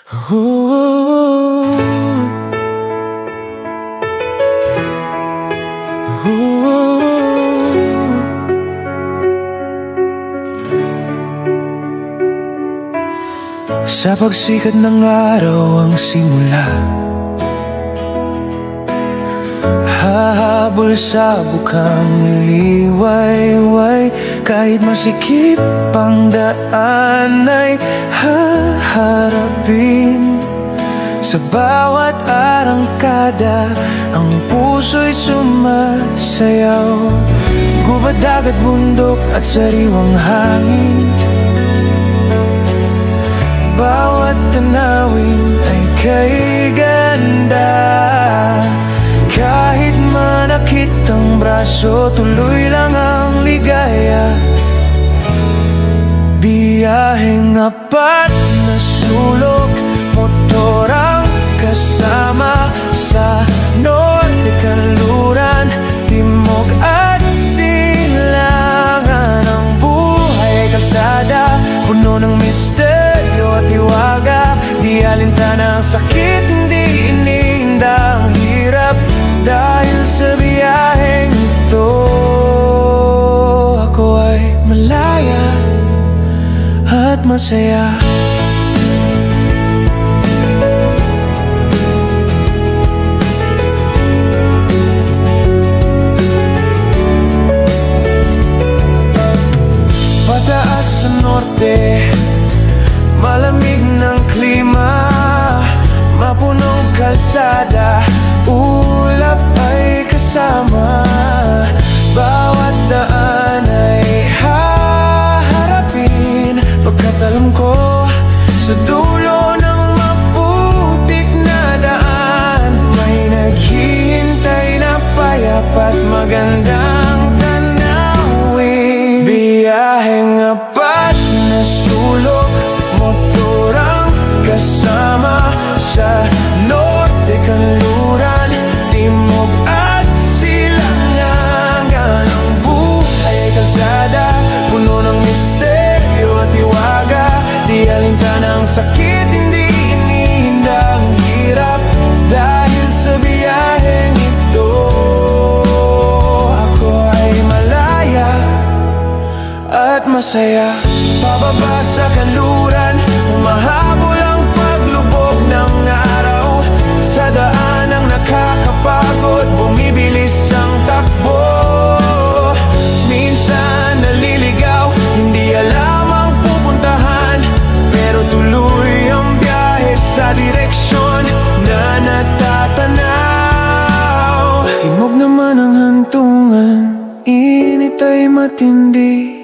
Sa pagsikat ng araw ang simula, hahabol sa bukang liwayway. Kahit masikip ang daan ay haharapin. Sa bawat arangkada ang puso'y sumasayaw. Gubat, dagat, bundok at sariwang hangin, bawat tanawin ay kay ganda. Kahit manakit ang braso, tuloy lang ang ligaya. Biyaheng apat na sulok, motor ang kasama. Sa norte, kanluran, timog at silangan. Ang buhay ay kalsada, puno ng misteryo at hiwaga. Di alintana ang sakit, hindi ininda ang hirap. Dahil sa biyaheng ito, ako ay malaya at masaya. Pataas sa norte, malamig ng klima, mapunong kalsada, ulap ay kasama. Bawat daan ay haharapin, pagkat alam ko sa dulo ng maputik na daan may naghihintay na payapat magandang tanawin. Biyaheng apat na sulok, motor ang kasama. Sa norte, kanluran, timog at silangan. Ang buhay ay kalsada, puno ng misteryo at hiwaga. Di alintana ang sakit, hindi inihinda ang hirap. Dahil sa biyaheng ito, ako ay malaya at masaya. Pababa sa kanluran, humahabol ang paglubog ng araw. Sa daan ang nakakapagod, bumibilis ang takbo. Minsan naliligaw, hindi alam ang pupuntahan, pero tuloy ang biyahe sa direksyon na natatanaw. Timog naman ang hantungan, init ay matindi.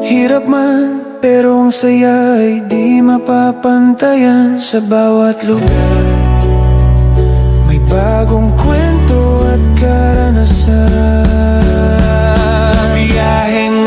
Hirap man, pero ang saya ay di mapapantayan. Sa bawat lugar may bagong kwento at karanasan. Biyaheng